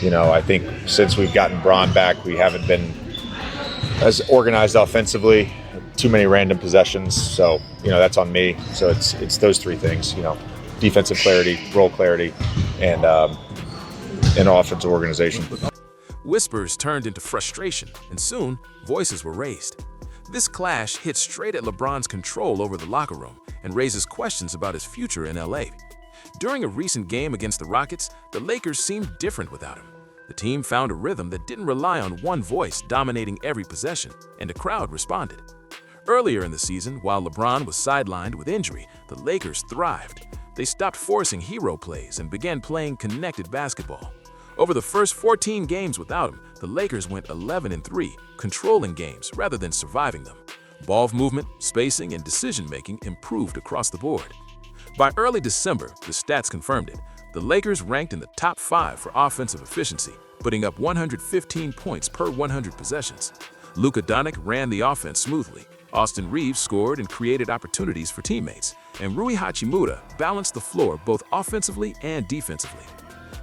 I think since we've gotten Braun back, we haven't been as organized offensively. Too many random possessions, so that's on me. So it's those three things: defensive clarity, role clarity, and offensive organization. Whispers turned into frustration, and soon voices were raised. This clash hit straight at LeBron's control over the locker room and raises questions about his future in LA. During a recent game against the Rockets, the Lakers seemed different without him. The team found a rhythm that didn't rely on one voice dominating every possession, and the crowd responded. Earlier in the season, while LeBron was sidelined with injury, the Lakers thrived. They stopped forcing hero plays and began playing connected basketball. Over the first 14 games without him, the Lakers went 11-3, controlling games rather than surviving them. Ball movement, spacing, and decision-making improved across the board. By early December, the stats confirmed it. The Lakers ranked in the top 5 for offensive efficiency, putting up 115 points per 100 possessions. Luka Doncic ran the offense smoothly. Austin Reeves scored and created opportunities for teammates, and Rui Hachimura balanced the floor both offensively and defensively.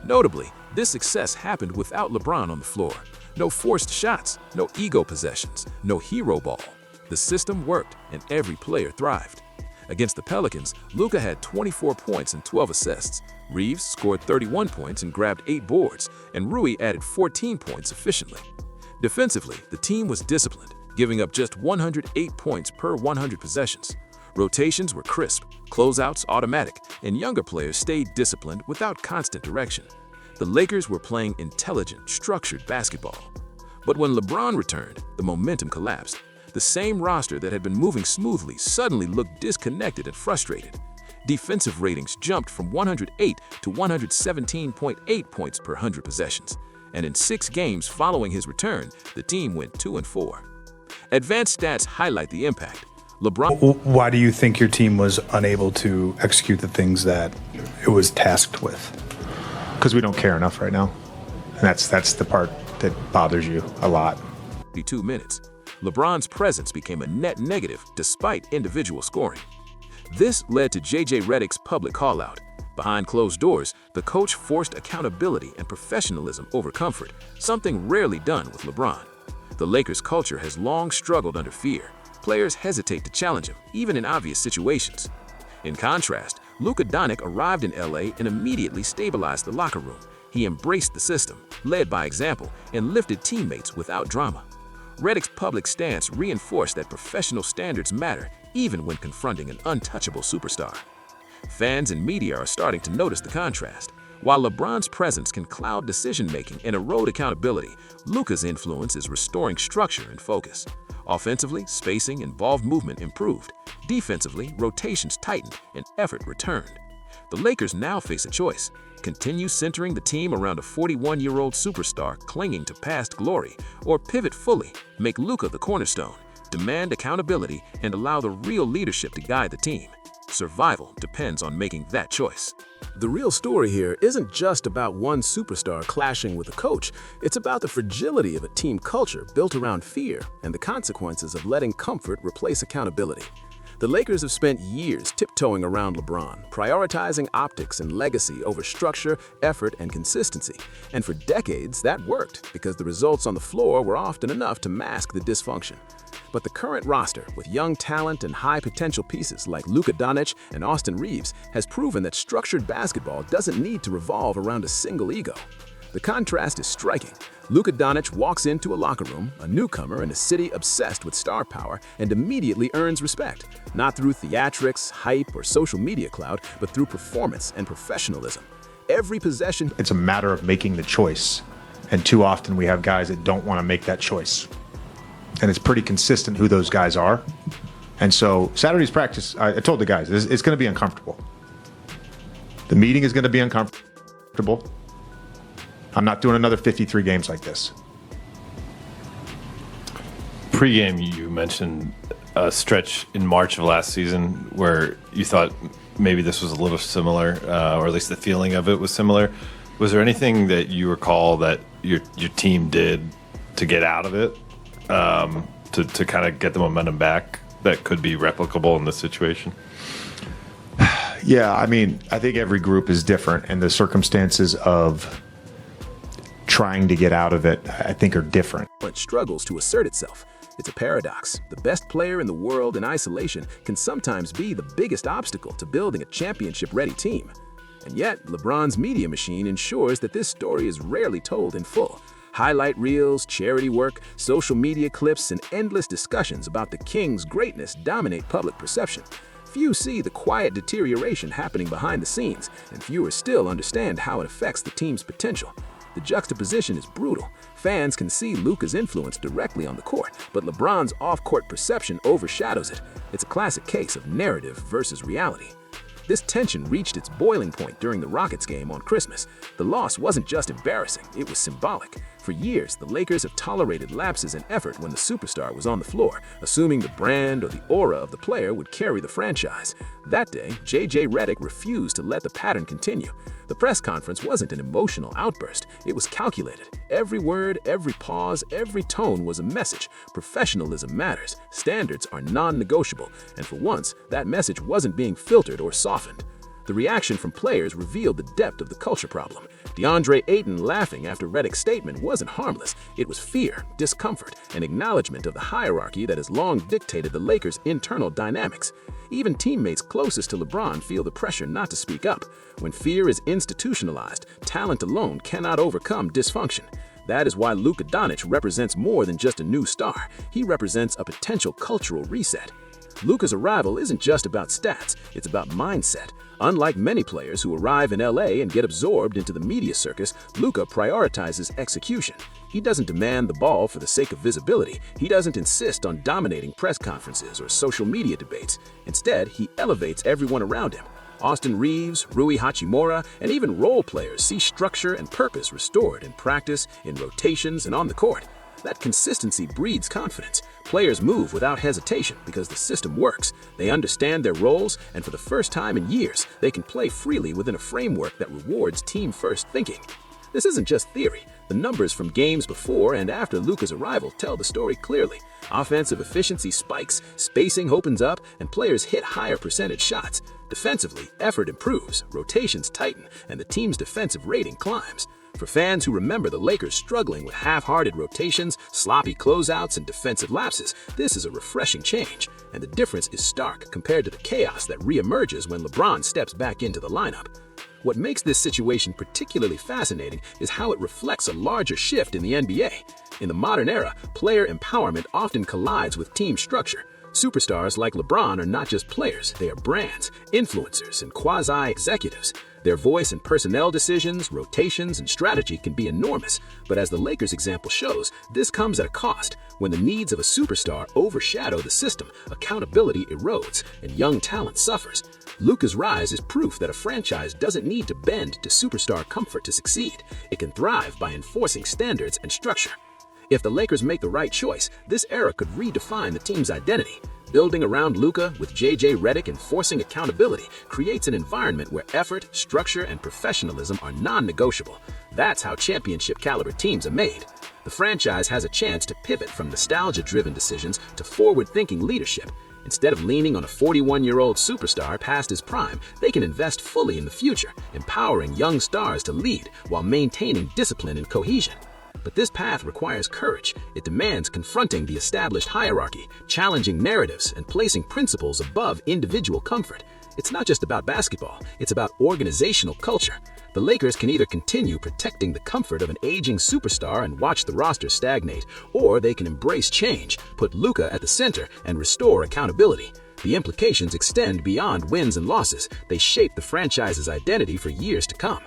Notably, this success happened without LeBron on the floor. No forced shots, no ego possessions, no hero ball. The system worked, and every player thrived. Against the Pelicans, Luka had 24 points and 12 assists. Reeves scored 31 points and grabbed 8 boards, and Rui added 14 points efficiently. Defensively, the team was disciplined, giving up just 108 points per 100 possessions. Rotations were crisp, closeouts automatic, and younger players stayed disciplined without constant direction. The Lakers were playing intelligent, structured basketball. But when LeBron returned, the momentum collapsed. The same roster that had been moving smoothly suddenly looked disconnected and frustrated. Defensive ratings jumped from 108 to 117.8 points per 100 possessions. And in 6 games following his return, the team went 2-4. Advanced stats highlight the impact. LeBron. Why do you think your team was unable to execute the things that it was tasked with? Because we don't care enough right now. And that's the part that bothers you a lot. 2 minutes. LeBron's presence became a net negative despite individual scoring. This led to J.J. Redick's public call-out. Behind closed doors, the coach forced accountability and professionalism over comfort, something rarely done with LeBron. The Lakers' culture has long struggled under fear. Players hesitate to challenge him, even in obvious situations. In contrast, Luka Doncic arrived in LA and immediately stabilized the locker room. He embraced the system, led by example, and lifted teammates without drama. Redick's public stance reinforced that professional standards matter even when confronting an untouchable superstar. Fans and media are starting to notice the contrast. While LeBron's presence can cloud decision-making and erode accountability, Luka's influence is restoring structure and focus. Offensively, spacing and ball movement improved. Defensively, rotations tightened and effort returned. The Lakers now face a choice: continue centering the team around a 41-year-old superstar clinging to past glory, or pivot fully, make Luka the cornerstone, demand accountability, and allow the real leadership to guide the team. Survival depends on making that choice. The real story here isn't just about one superstar clashing with a coach. It's about the fragility of a team culture built around fear and the consequences of letting comfort replace accountability. The Lakers have spent years tiptoeing around LeBron, prioritizing optics and legacy over structure, effort, and consistency. And for decades, that worked because the results on the floor were often enough to mask the dysfunction. But the current roster, with young talent and high-potential pieces like Luka Doncic and Austin Reeves, has proven that structured basketball doesn't need to revolve around a single ego. The contrast is striking. Luka Doncic walks into a locker room, a newcomer in a city obsessed with star power, and immediately earns respect, not through theatrics, hype, or social media clout, but through performance and professionalism. Every possession. It's a matter of making the choice. And too often we have guys that don't want to make that choice. And it's pretty consistent who those guys are. And so Saturday's practice, I told the guys, it's going to be uncomfortable. The meeting is going to be uncomfortable. I'm not doing another 53 games like this. Pre-game, you mentioned a stretch in March of last season where you thought maybe this was a little similar, or at least the feeling of it was similar. Was there anything that you recall that your team did to get out of it? To kind of get the momentum back that could be replicable in this situation? Yeah, I mean, I think every group is different, and the circumstances of trying to get out of it, I think, are different. But struggles to assert itself. It's a paradox. The best player in the world in isolation can sometimes be the biggest obstacle to building a championship-ready team. And yet, LeBron's media machine ensures that this story is rarely told in full. Highlight reels, charity work, social media clips, and endless discussions about the King's greatness dominate public perception. Few see the quiet deterioration happening behind the scenes, and fewer still understand how it affects the team's potential. The juxtaposition is brutal. Fans can see Luka's influence directly on the court, but LeBron's off-court perception overshadows it. It's a classic case of narrative versus reality. This tension reached its boiling point during the Rockets game on Christmas. The loss wasn't just embarrassing, it was symbolic. For years, the Lakers have tolerated lapses in effort when the superstar was on the floor, assuming the brand or the aura of the player would carry the franchise. That day, J.J. Redick refused to let the pattern continue. The press conference wasn't an emotional outburst, it was calculated. Every word, every pause, every tone was a message. Professionalism matters, standards are non-negotiable, and for once, that message wasn't being filtered or softened. The reaction from players revealed the depth of the culture problem. DeAndre Ayton laughing after Redick's statement wasn't harmless. It was fear, discomfort, and acknowledgement of the hierarchy that has long dictated the Lakers' internal dynamics. Even teammates closest to LeBron feel the pressure not to speak up. When fear is institutionalized, talent alone cannot overcome dysfunction. That is why Luka Doncic represents more than just a new star. He represents a potential cultural reset. Luka's arrival isn't just about stats, it's about mindset. Unlike many players who arrive in LA and get absorbed into the media circus, Luka prioritizes execution. He doesn't demand the ball for the sake of visibility. He doesn't insist on dominating press conferences or social media debates. Instead, he elevates everyone around him. Austin Reeves, Rui Hachimura, and even role players see structure and purpose restored in practice, in rotations, and on the court. That consistency breeds confidence. Players move without hesitation because the system works. They understand their roles, and for the first time in years, they can play freely within a framework that rewards team-first thinking. This isn't just theory. The numbers from games before and after Luka's arrival tell the story clearly. Offensive efficiency spikes, spacing opens up, and players hit higher percentage shots. Defensively, effort improves, rotations tighten, and the team's defensive rating climbs. For fans who remember the Lakers struggling with half-hearted rotations, sloppy closeouts, and defensive lapses, this is a refreshing change, and the difference is stark compared to the chaos that reemerges when LeBron steps back into the lineup. What makes this situation particularly fascinating is how it reflects a larger shift in the NBA. In the modern era, player empowerment often collides with team structure. Superstars like LeBron are not just players, they are brands, influencers, and quasi-executives. Their voice in personnel decisions, rotations, and strategy can be enormous, but as the Lakers example shows, this comes at a cost. When the needs of a superstar overshadow the system, accountability erodes, and young talent suffers. Luka's rise is proof that a franchise doesn't need to bend to superstar comfort to succeed. It can thrive by enforcing standards and structure. If the Lakers make the right choice, this era could redefine the team's identity. Building around Luka with J.J. Redick enforcing accountability creates an environment where effort, structure, and professionalism are non-negotiable. That's how championship-caliber teams are made. The franchise has a chance to pivot from nostalgia-driven decisions to forward-thinking leadership. Instead of leaning on a 41-year-old superstar past his prime, they can invest fully in the future, empowering young stars to lead while maintaining discipline and cohesion. But this path requires courage. It demands confronting the established hierarchy, challenging narratives, and placing principles above individual comfort. It's not just about basketball, it's about organizational culture. The Lakers can either continue protecting the comfort of an aging superstar and watch the roster stagnate, or they can embrace change, put Luka at the center, and restore accountability. The implications extend beyond wins and losses. They shape the franchise's identity for years to come.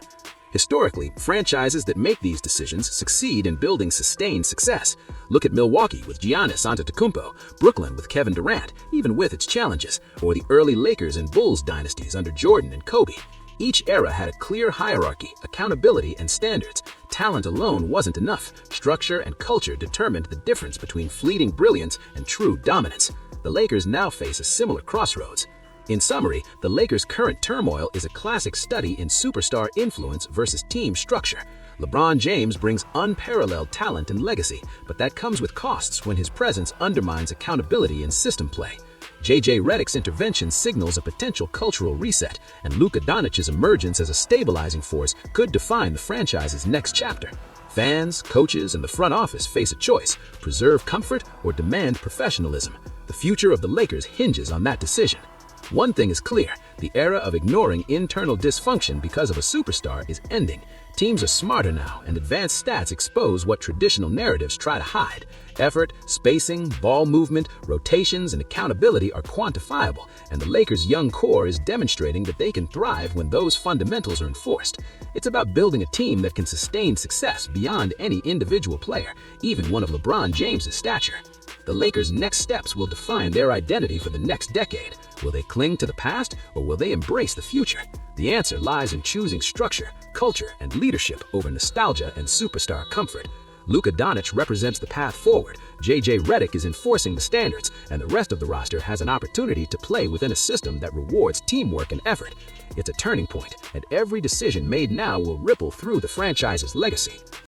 Historically, franchises that make these decisions succeed in building sustained success. Look at Milwaukee with Giannis Antetokounmpo, Brooklyn with Kevin Durant, even with its challenges, or the early Lakers and Bulls dynasties under Jordan and Kobe. Each era had a clear hierarchy, accountability, and standards. Talent alone wasn't enough. Structure and culture determined the difference between fleeting brilliance and true dominance. The Lakers now face a similar crossroads. In summary, the Lakers' current turmoil is a classic study in superstar influence versus team structure. LeBron James brings unparalleled talent and legacy, but that comes with costs when his presence undermines accountability and system play. J.J. Redick's intervention signals a potential cultural reset, and Luka Doncic's emergence as a stabilizing force could define the franchise's next chapter. Fans, coaches, and the front office face a choice: preserve comfort or demand professionalism. The future of the Lakers hinges on that decision. One thing is clear: the era of ignoring internal dysfunction because of a superstar is ending. Teams are smarter now, and advanced stats expose what traditional narratives try to hide. Effort, spacing, ball movement, rotations, and accountability are quantifiable, and the Lakers' young core is demonstrating that they can thrive when those fundamentals are enforced. It's about building a team that can sustain success beyond any individual player, even one of LeBron James's stature. The Lakers' next steps will define their identity for the next decade. Will they cling to the past, or will they embrace the future? The answer lies in choosing structure, culture, and leadership over nostalgia and superstar comfort. Luka Doncic represents the path forward, JJ Redick is enforcing the standards, and the rest of the roster has an opportunity to play within a system that rewards teamwork and effort. It's a turning point, and every decision made now will ripple through the franchise's legacy.